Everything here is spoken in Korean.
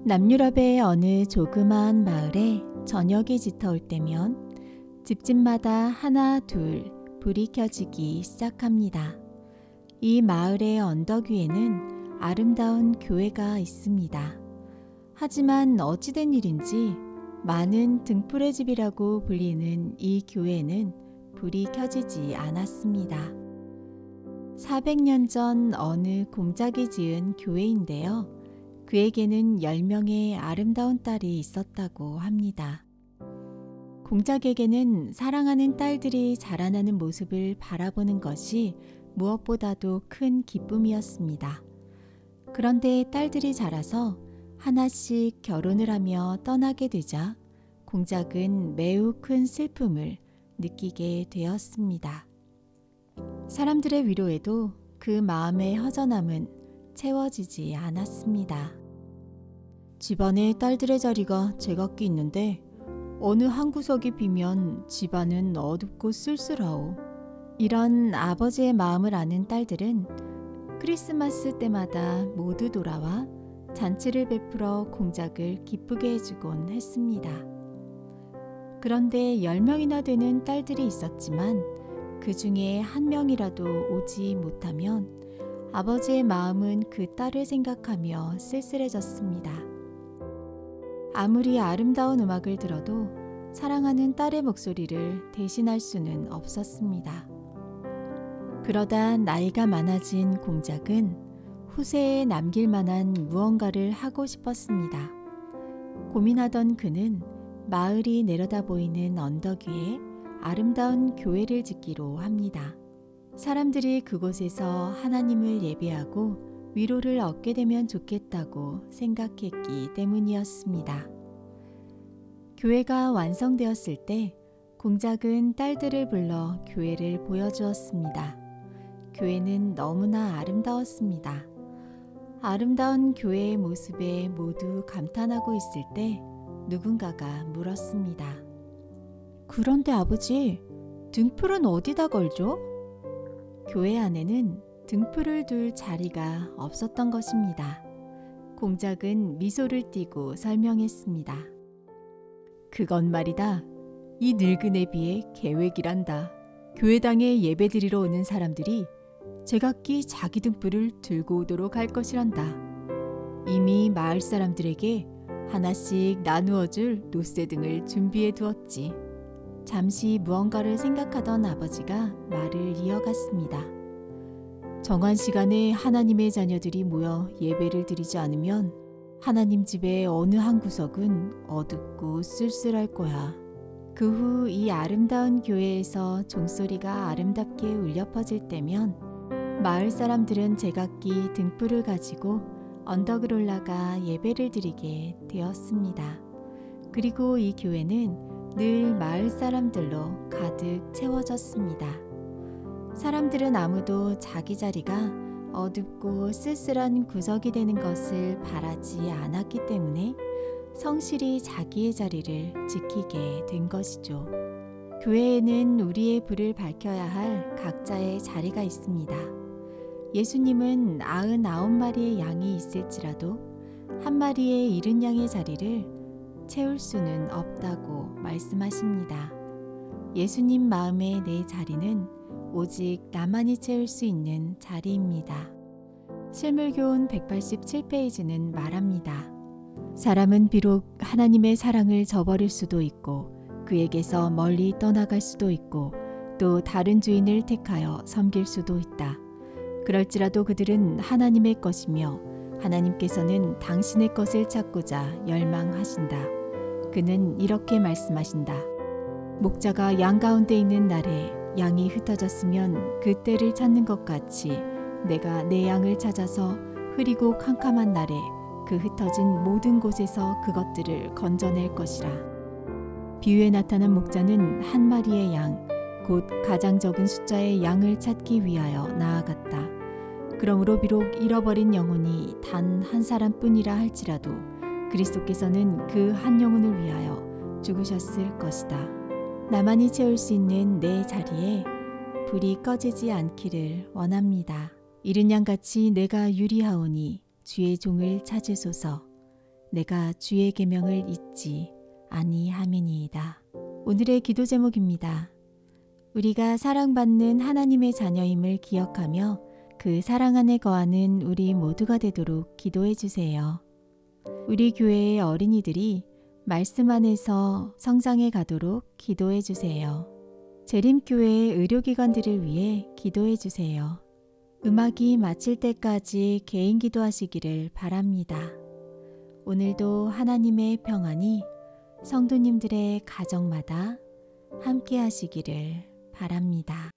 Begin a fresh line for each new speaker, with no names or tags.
남유럽의 어느 조그마한 마을에 저녁이 짙어올 때면 집집마다 하나 둘 불이 켜지기 시작합니다. 이 마을의 언덕 위에는 아름다운 교회가 있습니다. 하지만 어찌된 일인지 많은 등불의 집이라고 불리는 이 교회에는 불이 켜지지 않았습니다. 400년 전 어느 공작이 지은 교회인데요. 그에게는 10명의 아름다운 딸이 있었다고 합니다. 공작에게는 사랑하는 딸들이 자라나는 모습을 바라보는 것이 무엇보다도 큰 기쁨이었습니다. 그런데 딸들이 자라서 하나씩 결혼을 하며 떠나게 되자 공작은 매우 큰 슬픔을 느끼게 되었습니다. 사람들의 위로에도 그 마음의 허전함은 채워지지 않았습니다. 집안에 딸들의 자리가 제각기 있는데 어느 한 구석이 비면 집안은 어둡고 쓸쓸하오. 이런 아버지의 마음을 아는 딸들은 크리스마스 때마다 모두 돌아와 잔치를 베풀어 공작을 기쁘게 해주곤 했습니다. 그런데 10명이나 되는 딸들이 있었지만 그 중에 한 명이라도 오지 못하면 아버지의 마음은 그 딸을 생각하며 쓸쓸해졌습니다. 아무리 아름다운 음악을 들어도 사랑하는 딸의 목소리를 대신할 수는 없었습니다. 그러다 나이가 많아진 공작은 후세에 남길 만한 무언가를 하고 싶었습니다. 고민하던 그는 마을이 내려다 보이는 언덕 위에 아름다운 교회를 짓기로 합니다. 사람들이 그곳에서 하나님을 예배하고 위로를 얻게 되면 좋겠다고 생각했기 때문이었습니다. 교회가 완성되었을 때 공작은 딸들을 불러 교회를 보여주었습니다. 교회는 너무나 아름다웠습니다. 아름다운 교회의 모습에 모두 감탄하고 있을 때 누군가가 물었습니다. 그런데 아버지, 등불은 어디다 걸죠? 교회 안에는 등불을 둘 자리가 없었던 것입니다. 공작은 미소를 띠고 설명했습니다. 그건 말이다. 이 늙은 애비의 계획이란다. 교회당에 예배드리러 오는 사람들이 제각기 자기 등불을 들고 오도록 할 것이란다. 이미 마을 사람들에게 하나씩 나누어 줄 노쇠등을 준비해 두었지. 잠시 무언가를 생각하던 아버지가 말을 이어갔습니다. 정한 시간에 하나님의 자녀들이 모여 예배를 드리지 않으면 하나님 집의 어느 한 구석은 어둡고 쓸쓸할 거야. 그 후 이 아름다운 교회에서 종소리가 아름답게 울려 퍼질 때면 마을 사람들은 제각기 등불을 가지고 언덕을 올라가 예배를 드리게 되었습니다. 그리고 이 교회는 늘 마을 사람들로 가득 채워졌습니다. 사람들은 아무도 자기 자리가 어둡고 쓸쓸한 구석이 되는 것을 바라지 않았기 때문에 성실히 자기의 자리를 지키게 된 것이죠. 교회에는 우리의 불을 밝혀야 할 각자의 자리가 있습니다. 예수님은 99마리의 양이 있을지라도 한 마리의 잃은 양의 자리를 채울 수는 없다고 말씀하십니다. 예수님 마음의 내 자리는 오직 나만이 채울 수 있는 자리입니다. 실물교훈 187페이지는 말합니다. 사람은 비록 하나님의 사랑을 저버릴 수도 있고 그에게서 멀리 떠나갈 수도 있고 또 다른 주인을 택하여 섬길 수도 있다. 그럴지라도 그들은 하나님의 것이며 하나님께서는 당신의 것을 찾고자 열망하신다. 그는 이렇게 말씀하신다. 목자가 양 가운데 있는 날에 양이 흩어졌으면 그 때를 찾는 것 같이 내가 내 양을 찾아서 흐리고 캄캄한 날에 그 흩어진 모든 곳에서 그것들을 건져낼 것이라. 비유에 나타난 목자는 한 마리의 양, 곧 가장 적은 숫자의 양을 찾기 위하여 나아갔다. 그러므로 비록 잃어버린 영혼이 단 한 사람뿐이라 할지라도 그리스도께서는 그 한 영혼을 위하여 죽으셨을 것이다. 나만이 채울 수 있는 내 자리에 불이 꺼지지 않기를 원합니다. 이른 양같이 내가 유리하오니 주의 종을 찾으소서. 내가 주의 계명을 잊지 아니함이니이다. 오늘의 기도 제목입니다. 우리가 사랑받는 하나님의 자녀임을 기억하며 그 사랑 안에 거하는 우리 모두가 되도록 기도해 주세요. 우리 교회의 어린이들이 말씀 안에서 성장해 가도록 기도해 주세요. 재림교회의 의료기관들을 위해 기도해 주세요. 음악이 마칠 때까지 개인 기도하시기를 바랍니다. 오늘도 하나님의 평안이 성도님들의 가정마다 함께 하시기를 바랍니다.